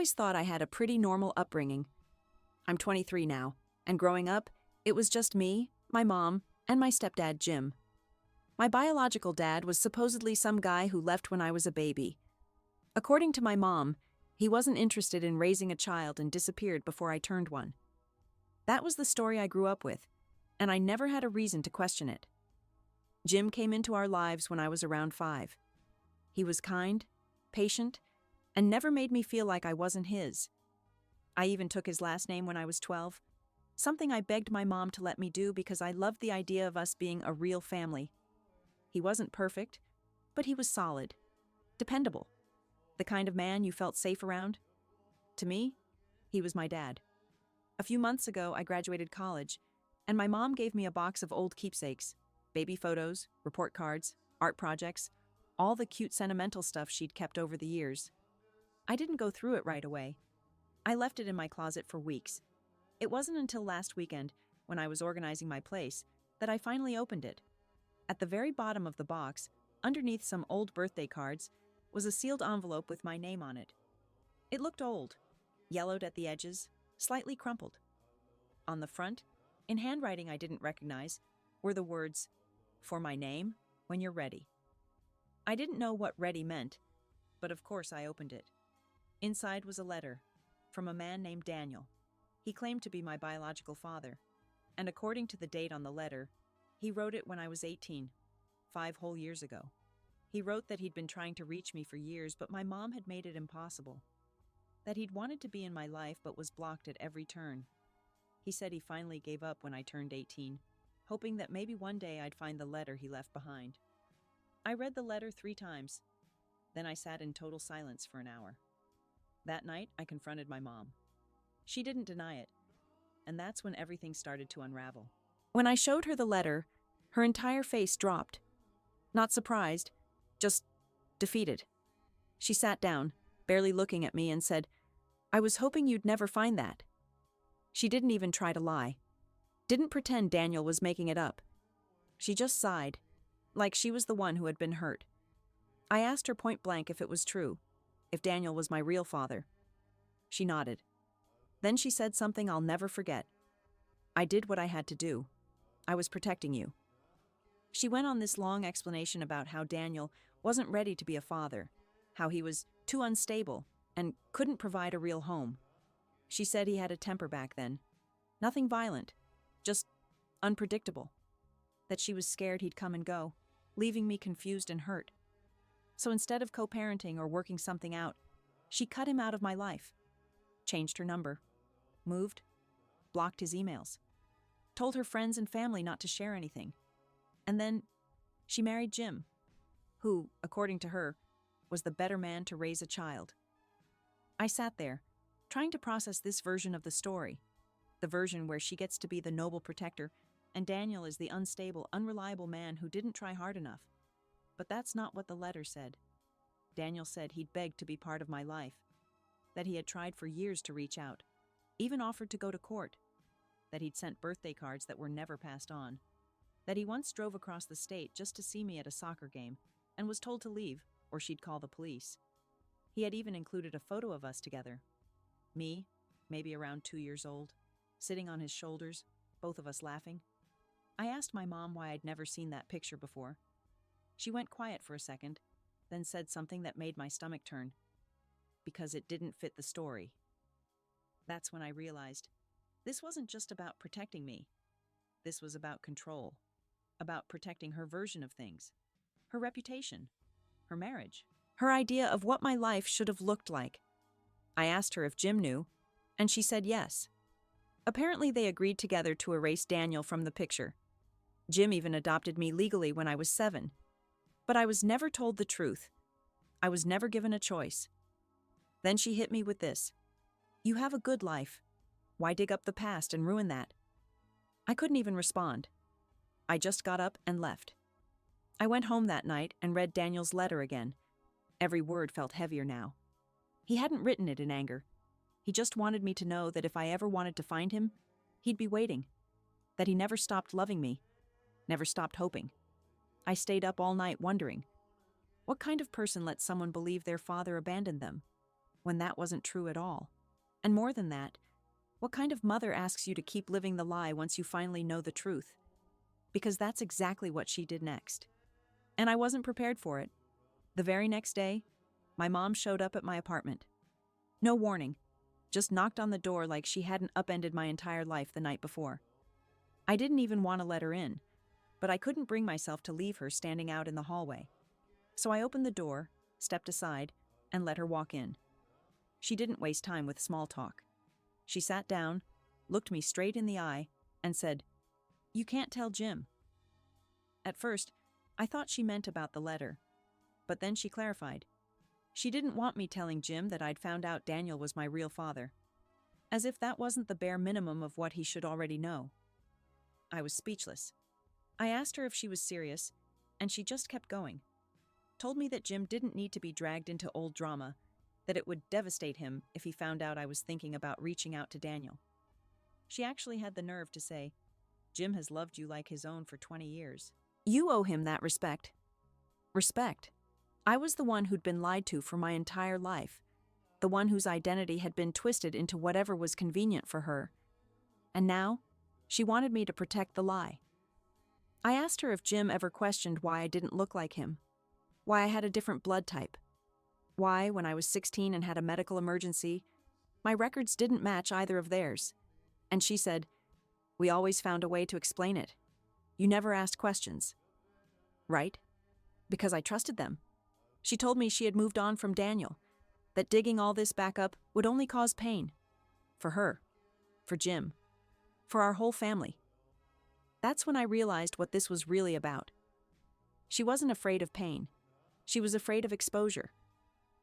always thought I had a pretty normal upbringing. I'm 23 now, and growing up, it was just me, my mom, and my stepdad, Jim. My biological dad was supposedly some guy who left when I was a baby. According to my mom, he wasn't interested in raising a child and disappeared before I turned one. That was the story I grew up with, and I never had a reason to question it. Jim came into our lives when I was around 5. He was kind, patient, and never made me feel like I wasn't his. I even took his last name when I was 12, something I begged my mom to let me do because I loved the idea of us being a real family. He wasn't perfect, but he was solid, dependable, the kind of man you felt safe around. To me, he was my dad. A few months ago, I graduated college, and my mom gave me a box of old keepsakes, baby photos, report cards, art projects, all the cute sentimental stuff she'd kept over the years. I didn't go through it right away. I left it in my closet for weeks. It wasn't until last weekend, when I was organizing my place, that I finally opened it. At the very bottom of the box, underneath some old birthday cards, was a sealed envelope with my name on it. It looked old, yellowed at the edges, slightly crumpled. On the front, in handwriting I didn't recognize, were the words, "For my name, when you're ready." I didn't know what ready meant, but of course I opened it. Inside was a letter, from a man named Daniel. He claimed to be my biological father, and according to the date on the letter, he wrote it when I was 18, 5 whole years ago. He wrote that he'd been trying to reach me for years, but my mom had made it impossible. That he'd wanted to be in my life but was blocked at every turn. He said he finally gave up when I turned 18, hoping that maybe one day I'd find the letter he left behind. I read the letter 3 times. Then I sat in total silence for an hour. That night, I confronted my mom. She didn't deny it, and that's when everything started to unravel. When I showed her the letter, her entire face dropped. Not surprised, just defeated. She sat down, barely looking at me, and said, "I was hoping you'd never find that." She didn't even try to lie. Didn't pretend Daniel was making it up. She just sighed, like she was the one who had been hurt. I asked her point blank if it was true, if Daniel was my real father. She nodded. Then she said something I'll never forget. "I did what I had to do. I was protecting you." She went on this long explanation about how Daniel wasn't ready to be a father, how he was too unstable and couldn't provide a real home. She said he had a temper back then. Nothing violent, just unpredictable. That she was scared he'd come and go, leaving me confused and hurt. So instead of co-parenting or working something out, she cut him out of my life, changed her number, moved, blocked his emails, told her friends and family not to share anything. And then she married Jim, who, according to her, was the better man to raise a child. I sat there, trying to process this version of the story, the version where she gets to be the noble protector and Daniel is the unstable, unreliable man who didn't try hard enough. But that's not what the letter said. Daniel said he'd begged to be part of my life, that he had tried for years to reach out, even offered to go to court, that he'd sent birthday cards that were never passed on, that he once drove across the state just to see me at a soccer game and was told to leave or she'd call the police. He had even included a photo of us together. Me, maybe around 2 years old, sitting on his shoulders, both of us laughing. I asked my mom why I'd never seen that picture before. She went quiet for a second, then said something that made my stomach turn. Because it didn't fit the story. That's when I realized this wasn't just about protecting me. This was about control, about protecting her version of things, her reputation, her marriage, her idea of what my life should have looked like. I asked her if Jim knew, and she said yes. Apparently they agreed together to erase Daniel from the picture. Jim even adopted me legally when I was 7. But I was never told the truth. I was never given a choice. Then she hit me with this. "You have a good life. Why dig up the past and ruin that?" I couldn't even respond. I just got up and left. I went home that night and read Daniel's letter again. Every word felt heavier now. He hadn't written it in anger. He just wanted me to know that if I ever wanted to find him, he'd be waiting. That he never stopped loving me, never stopped hoping. I stayed up all night wondering, what kind of person lets someone believe their father abandoned them? when that wasn't true at all? And more than that, what kind of mother asks you to keep living the lie once you finally know the truth? Because that's exactly what she did next. And I wasn't prepared for it. The very next day, my mom showed up at my apartment. No warning, just knocked on the door like she hadn't upended my entire life the night before. I didn't even want to let her in, but I couldn't bring myself to leave her standing out in the hallway. So I opened the door, stepped aside, and let her walk in. She didn't waste time with small talk. She sat down, looked me straight in the eye, and said, "You can't tell Jim." At first, I thought she meant about the letter, but then she clarified. She didn't want me telling Jim that I'd found out Daniel was my real father, as if that wasn't the bare minimum of what he should already know. I was speechless. I asked her if she was serious, and she just kept going. Told me that Jim didn't need to be dragged into old drama, that it would devastate him if he found out I was thinking about reaching out to Daniel. She actually had the nerve to say, "Jim has loved you like his own for 20 years. You owe him that respect." Respect. I was the one who'd been lied to for my entire life, the one whose identity had been twisted into whatever was convenient for her. And now, she wanted me to protect the lie. I asked her if Jim ever questioned why I didn't look like him, why I had a different blood type, why, when I was 16 and had a medical emergency, my records didn't match either of theirs. And she said, "We always found a way to explain it. You never asked questions." Right? Because I trusted them. She told me she had moved on from Daniel, that digging all this back up would only cause pain. For her, for Jim, for our whole family. That's when I realized what this was really about. She wasn't afraid of pain. She was afraid of exposure.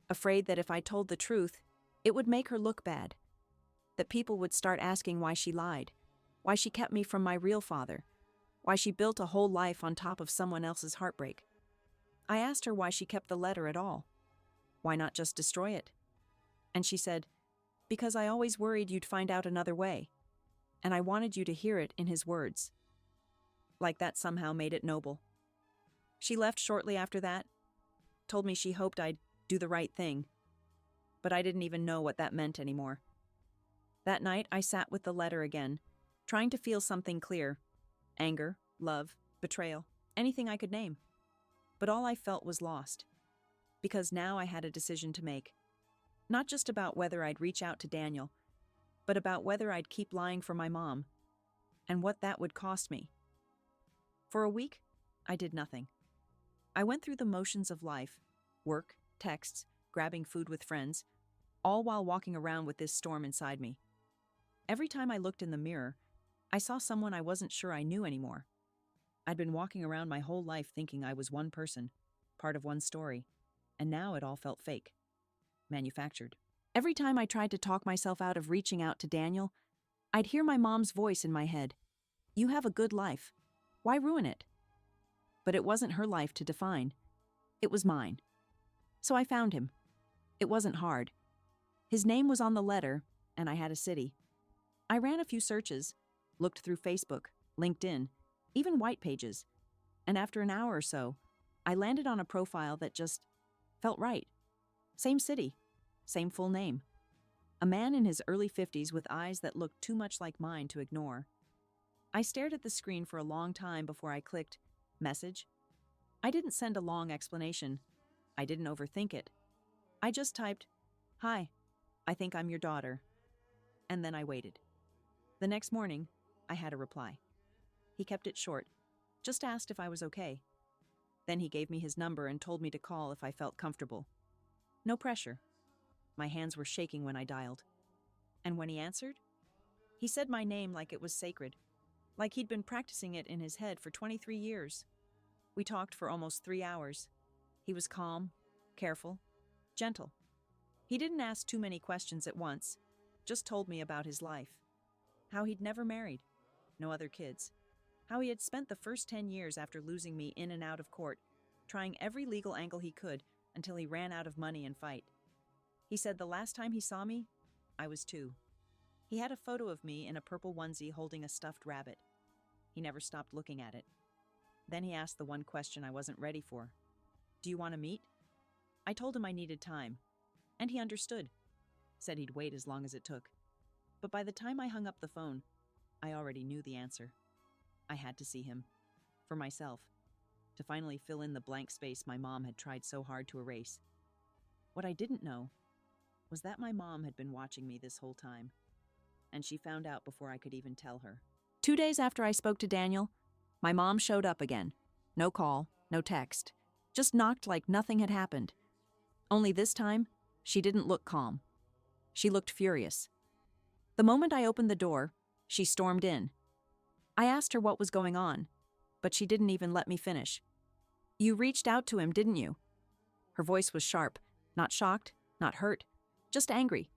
Afraid that if I told the truth, it would make her look bad. That people would start asking why she lied, why she kept me from my real father, why she built a whole life on top of someone else's heartbreak. I asked her why she kept the letter at all. Why not just destroy it? And she said, "Because I always worried you'd find out another way, and I wanted you to hear it in his words." Like that somehow made it noble. She left shortly after that, told me she hoped I'd do the right thing, but I didn't even know what that meant anymore. That night, I sat with the letter again, trying to feel something clear. Anger, love, betrayal, anything I could name. But all I felt was lost. Because now I had a decision to make. Not just about whether I'd reach out to Daniel, but about whether I'd keep lying for my mom, and what that would cost me. For a week, I did nothing. I went through the motions of life, work, texts, grabbing food with friends, all while walking around with this storm inside me. Every time I looked in the mirror, I saw someone I wasn't sure I knew anymore. I'd been walking around my whole life thinking I was one person, part of one story, and now it all felt fake, manufactured. Every time I tried to talk myself out of reaching out to Daniel, I'd hear my mom's voice in my head. "You have a good life. Why ruin it?" But it wasn't her life to define. It was mine. So I found him. It wasn't hard. His name was on the letter, and I had a city. I ran a few searches, looked through Facebook, LinkedIn, even white pages, and after an hour or so, I landed on a profile that just felt right. Same city, same full name. A man in his early 50s with eyes that looked too much like mine to ignore. I stared at the screen for a long time before I clicked message. I didn't send a long explanation. I didn't overthink it. I just typed, "Hi, I think I'm your daughter." And then I waited. The next morning, I had a reply. He kept it short, just asked if I was okay. Then he gave me his number and told me to call if I felt comfortable. No pressure. My hands were shaking when I dialed. And when he answered, he said my name like it was sacred, like he'd been practicing it in his head for 23 years. We talked for almost 3 hours. He was calm, careful, gentle. He didn't ask too many questions at once, just told me about his life. How he'd never married, no other kids. How he had spent the first 10 years after losing me in and out of court, trying every legal angle he could until he ran out of money and fight. He said the last time he saw me, I was 2. He had a photo of me in a purple onesie holding a stuffed rabbit. He never stopped looking at it. Then he asked the one question I wasn't ready for. "Do you want to meet?" I told him I needed time, and he understood. said he'd wait as long as it took. But by the time I hung up the phone, I already knew the answer. I had to see him. For myself. To finally fill in the blank space my mom had tried so hard to erase. What I didn't know was that my mom had been watching me this whole time. And she found out before I could even tell her. 2 days after I spoke to Daniel, my mom showed up again. No call, no text. Just knocked like nothing had happened. Only this time, she didn't look calm. She looked furious. The moment I opened the door, she stormed in. I asked her what was going on, but she didn't even let me finish. You reached out to him, didn't you? Her voice was sharp, not shocked, not hurt, just angry.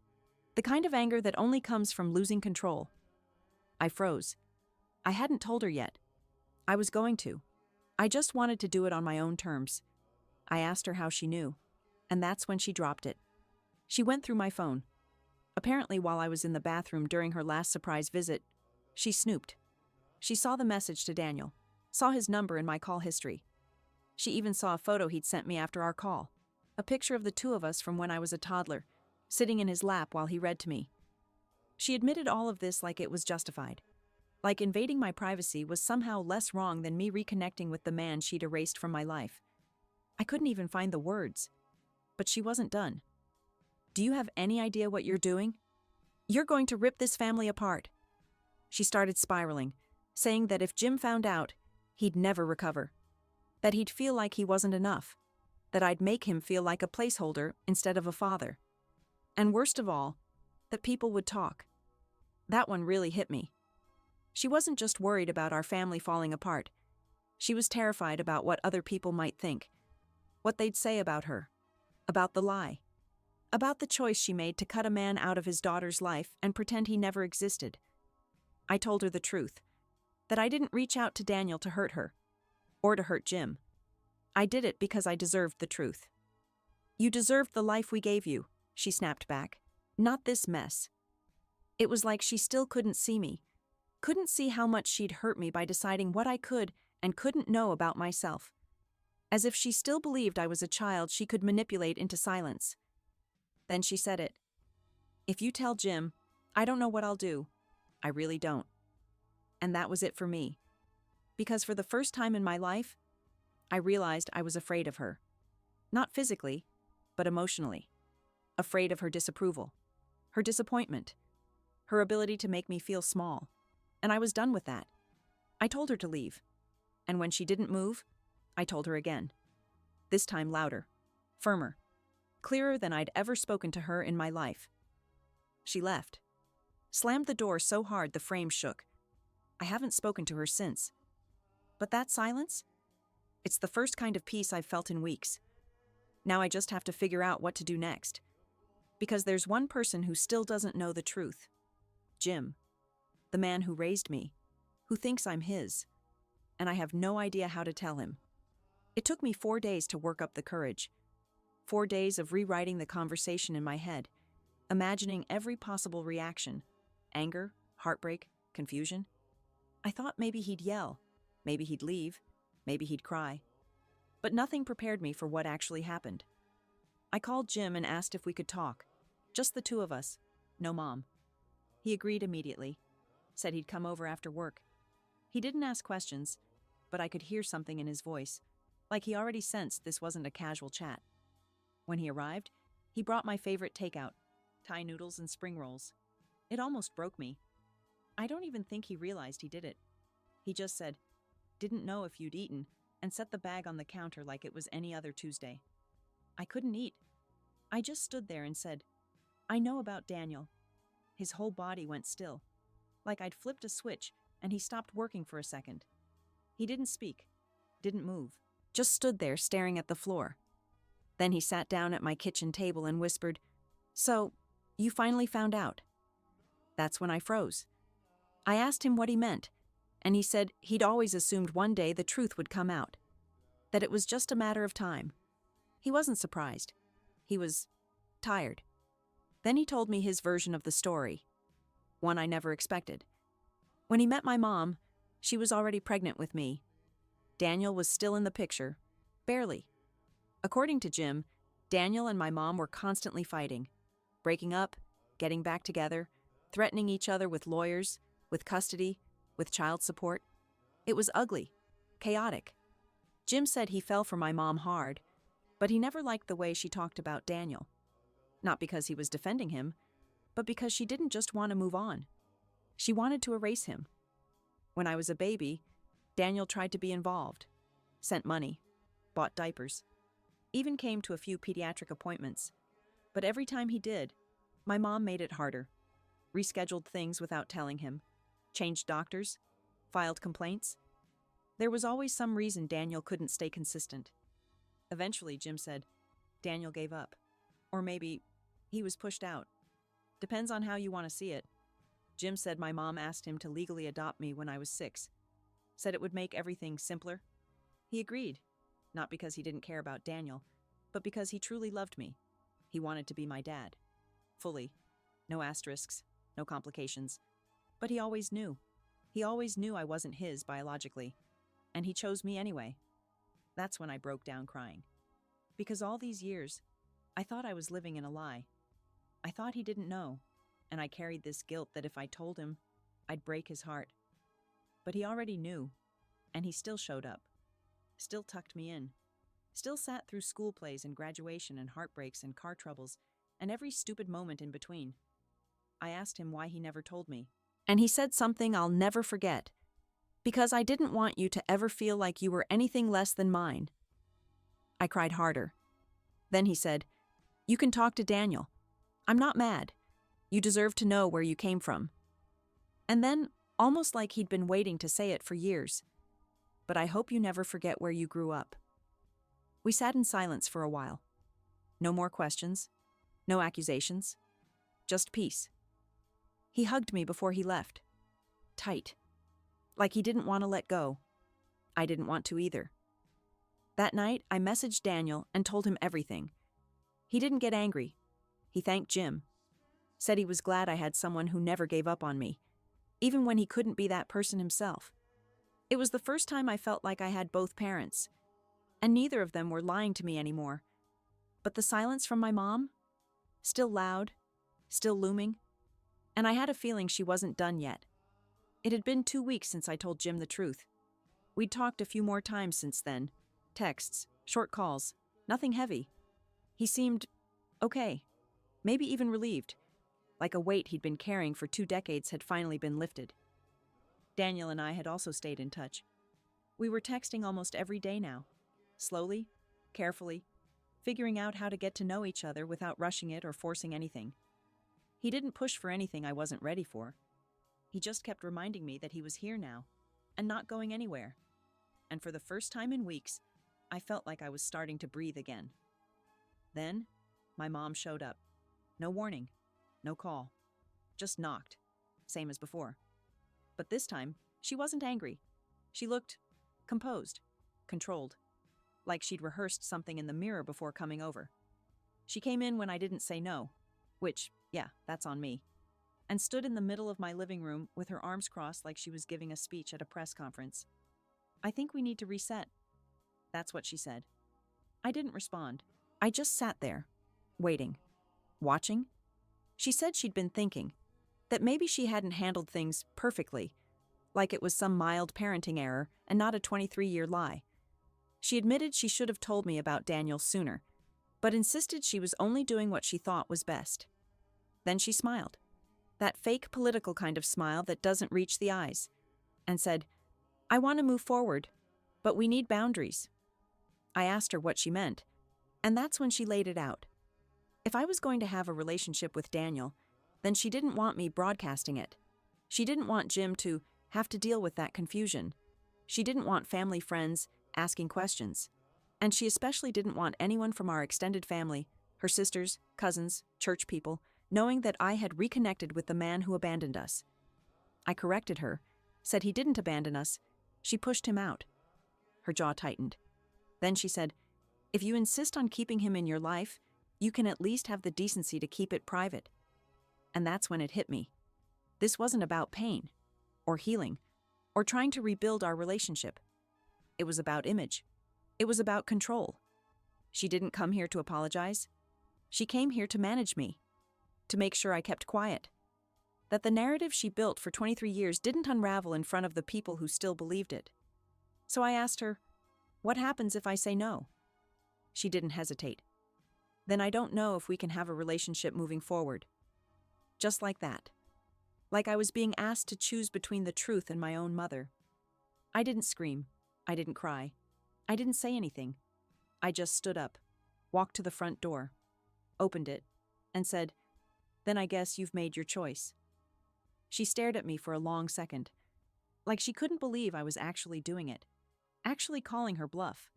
The kind of anger that only comes from losing control. I froze. I hadn't told her yet. I was going to. I just wanted to do it on my own terms. I asked her how she knew, and that's when she dropped it. She went through my phone. Apparently, while I was in the bathroom during her last surprise visit, she snooped. She saw the message to Daniel, saw his number in my call history. She even saw a photo he'd sent me after our call, a picture of the two of us from when I was a toddler, sitting in his lap while he read to me. She admitted all of this like it was justified, like invading my privacy was somehow less wrong than me reconnecting with the man she'd erased from my life. I couldn't even find the words. But she wasn't done. Do you have any idea what you're doing? You're going to rip this family apart. She started spiraling, saying that if Jim found out, he'd never recover. That he'd feel like he wasn't enough. That I'd make him feel like a placeholder instead of a father. And worst of all, that people would talk. That one really hit me. She wasn't just worried about our family falling apart. She was terrified about what other people might think. What they'd say about her. About the lie. About the choice she made to cut a man out of his daughter's life and pretend he never existed. I told her the truth. That I didn't reach out to Daniel to hurt her. Or to hurt Jim. I did it because I deserved the truth. You deserved the life we gave you, she snapped back. Not this mess. It was like she still couldn't see me. Couldn't see how much she'd hurt me by deciding what I could and couldn't know about myself. As if she still believed I was a child she could manipulate into silence. Then she said it. If you tell Jim, I don't know what I'll do. I really don't. And that was it for me. Because for the first time in my life, I realized I was afraid of her. Not physically, but emotionally. Afraid of her disapproval, her disappointment, her ability to make me feel small. And I was done with that. I told her to leave. And when she didn't move, I told her again. This time louder, firmer, clearer than I'd ever spoken to her in my life. She left. Slammed the door so hard the frame shook. I haven't spoken to her since. But that silence? It's the first kind of peace I've felt in weeks. Now I just have to figure out what to do next. Because there's one person who still doesn't know the truth. Jim. The man who raised me. Who thinks I'm his. And I have no idea how to tell him. It took me 4 days to work up the courage. 4 days of rewriting the conversation in my head. Imagining every possible reaction. Anger, heartbreak, confusion. I thought maybe he'd yell. Maybe he'd leave. Maybe he'd cry. But nothing prepared me for what actually happened. I called Jim and asked if we could talk. Just the two of us. No mom. He agreed immediately. Said he'd come over after work. He didn't ask questions, but I could hear something in his voice, like he already sensed this wasn't a casual chat. When he arrived, he brought my favorite takeout, Thai noodles and spring rolls. It almost broke me. I don't even think he realized he did it. He just said, "Didn't know if you'd eaten," and set the bag on the counter like it was any other Tuesday. I couldn't eat. I just stood there and said, "I know about Daniel." His whole body went still, like I'd flipped a switch and he stopped working for a second. He didn't speak, didn't move, just stood there staring at the floor. Then he sat down at my kitchen table and whispered, "So, you finally found out?" That's when I froze. I asked him what he meant, and he said he'd always assumed one day the truth would come out, that it was just a matter of time. He wasn't surprised. He was tired. Then he told me his version of the story, one I never expected. When he met my mom, she was already pregnant with me. Daniel was still in the picture, barely. According to Jim, Daniel and my mom were constantly fighting, breaking up, getting back together, threatening each other with lawyers, with custody, with child support. It was ugly, chaotic. Jim said he fell for my mom hard, but he never liked the way she talked about Daniel. Not because he was defending him, but because she didn't just want to move on. She wanted to erase him. When I was a baby, Daniel tried to be involved, sent money, bought diapers, even came to a few pediatric appointments. But every time he did, my mom made it harder, rescheduled things without telling him, changed doctors, filed complaints. There was always some reason Daniel couldn't stay consistent. Eventually, Jim said, Daniel gave up. Or maybe he was pushed out. Depends on how you want to see it. Jim said my mom asked him to legally adopt me when I was 6. Said it would make everything simpler. He agreed, not because he didn't care about Daniel, but because he truly loved me. He wanted to be my dad. Fully. No asterisks, no complications. But he always knew. He always knew I wasn't his biologically. And he chose me anyway. That's when I broke down crying. Because all these years, I thought I was living in a lie. I thought he didn't know, and I carried this guilt that if I told him, I'd break his heart. But he already knew, and he still showed up. Still tucked me in. Still sat through school plays and graduation and heartbreaks and car troubles and every stupid moment in between. I asked him why he never told me. And he said something I'll never forget. Because I didn't want you to ever feel like you were anything less than mine. I cried harder. Then he said, You can talk to Daniel. I'm not mad. You deserve to know where you came from. And then, almost like he'd been waiting to say it for years, but I hope you never forget where you grew up. We sat in silence for a while. No more questions. No accusations. Just peace. He hugged me before he left. Tight. Like he didn't want to let go. I didn't want to either. That night, I messaged Daniel and told him everything. He didn't get angry. He thanked Jim. Said he was glad I had someone who never gave up on me, even when he couldn't be that person himself. It was the first time I felt like I had both parents, and neither of them were lying to me anymore. But the silence from my mom? Still loud, still looming, and I had a feeling she wasn't done yet. It had been 2 weeks since I told Jim the truth. We'd talked a few more times since then. Texts, short calls, nothing heavy. He seemed okay, maybe even relieved, like a weight he'd been carrying for 2 decades had finally been lifted. Daniel and I had also stayed in touch. We were texting almost every day now, slowly, carefully, figuring out how to get to know each other without rushing it or forcing anything. He didn't push for anything I wasn't ready for. He just kept reminding me that he was here now, and not going anywhere. And for the first time in weeks, I felt like I was starting to breathe again. Then, my mom showed up. No warning, no call. Just knocked, same as before. But this time, she wasn't angry. She looked composed, controlled, like she'd rehearsed something in the mirror before coming over. She came in when I didn't say no, which, yeah, that's on me, and stood in the middle of my living room with her arms crossed like she was giving a speech at a press conference. I think we need to reset. That's what she said. I didn't respond. I just sat there, waiting, watching. She said she'd been thinking, that maybe she hadn't handled things perfectly, like it was some mild parenting error and not a 23-year lie. She admitted she should have told me about Daniel sooner, but insisted she was only doing what she thought was best. Then she smiled, that fake political kind of smile that doesn't reach the eyes, and said, I want to move forward, but we need boundaries. I asked her what she meant, and that's when she laid it out. If I was going to have a relationship with Daniel, then she didn't want me broadcasting it. She didn't want Jim to have to deal with that confusion. She didn't want family friends asking questions. And she especially didn't want anyone from our extended family, her sisters, cousins, church people, knowing that I had reconnected with the man who abandoned us. I corrected her, said he didn't abandon us. She pushed him out. Her jaw tightened. Then she said, if you insist on keeping him in your life, you can at least have the decency to keep it private. And that's when it hit me. This wasn't about pain, or healing, or trying to rebuild our relationship. It was about image. It was about control. She didn't come here to apologize. She came here to manage me. to make sure I kept quiet. That the narrative she built for 23 years didn't unravel in front of the people who still believed it. So I asked her, "What happens if I say no?" She didn't hesitate. "Then I don't know if we can have a relationship moving forward." Just like that. Like I was being asked to choose between the truth and my own mother. I didn't scream. I didn't cry. I didn't say anything. I just stood up, walked to the front door, opened it, and said, "Then I guess you've made your choice." She stared at me for a long second, like she couldn't believe I was actually doing it, actually calling her bluff.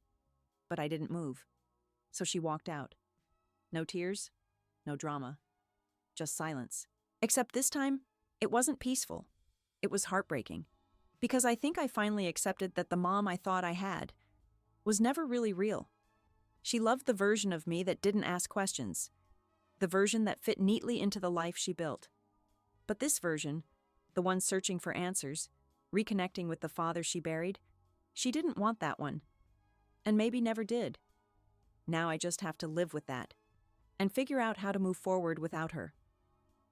But I didn't move. So she walked out. No tears, no drama, just silence. Except this time, it wasn't peaceful. It was heartbreaking. Because I think I finally accepted that the mom I thought I had was never really real. She loved the version of me that didn't ask questions, the version that fit neatly into the life she built. But this version, the one searching for answers, reconnecting with the father she buried, she didn't want that one. And maybe never did. Now I just have to live with that and figure out how to move forward without her.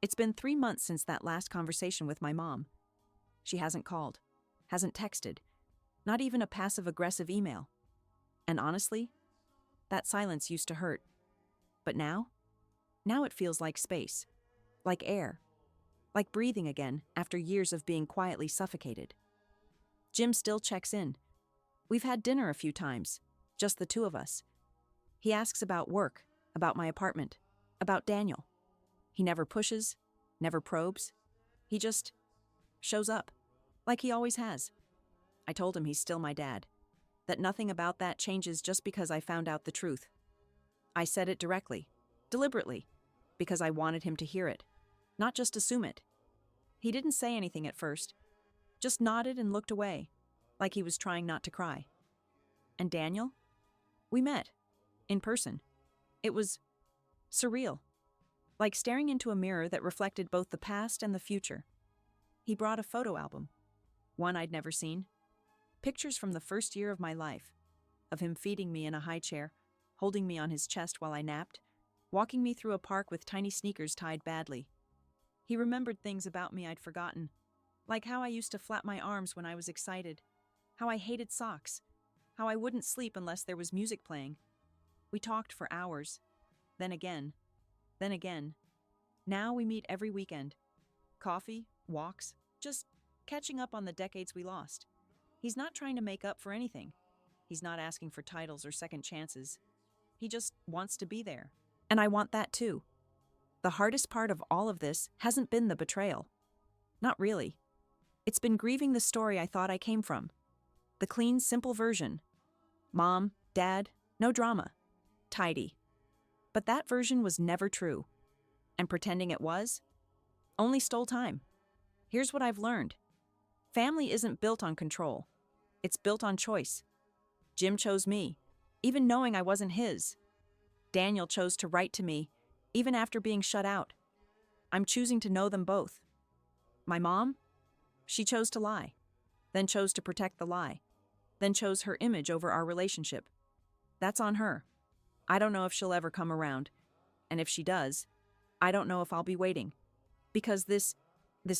It's been 3 months since that last conversation with my mom. She hasn't called, hasn't texted, not even a passive-aggressive email. And honestly, that silence used to hurt. But now it feels like space, like air, like breathing again after years of being quietly suffocated. Jim still checks in. We've had dinner a few times, just the two of us. He asks about work, about my apartment, about Daniel. He never pushes, never probes. He just shows up, like he always has. I told him he's still my dad, that nothing about that changes just because I found out the truth. I said it directly, deliberately, because I wanted him to hear it, not just assume it. He didn't say anything at first, just nodded and looked away, like he was trying not to cry. And Daniel? We met, in person. It was surreal, like staring into a mirror that reflected both the past and the future. He brought a photo album, one I'd never seen. Pictures from the first year of my life, of him feeding me in a high chair, holding me on his chest while I napped, walking me through a park with tiny sneakers tied badly. He remembered things about me I'd forgotten, like how I used to flap my arms when I was excited, how I hated socks, how I wouldn't sleep unless there was music playing. We talked for hours, then again. Now we meet every weekend. Coffee, walks, just catching up on the decades we lost. He's not trying to make up for anything. He's not asking for titles or second chances. He just wants to be there. And I want that too. The hardest part of all of this hasn't been the betrayal. Not really. It's been grieving the story I thought I came from. The clean, simple version. Mom, dad, no drama. Tidy. But that version was never true. And pretending it was only stole time. Here's what I've learned. Family isn't built on control. It's built on choice. Jim chose me, even knowing I wasn't his. Daniel chose to write to me, even after being shut out. I'm choosing to know them both. My mom? She chose to lie, then chose to protect the lie, then chose her image over our relationship. That's on her. I don't know if she'll ever come around. And if she does, I don't know if I'll be waiting. Because this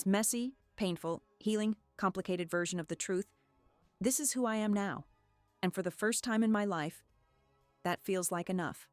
messy, painful, healing, complicated version of the truth, this is who I am now. And for the first time in my life, that feels like enough.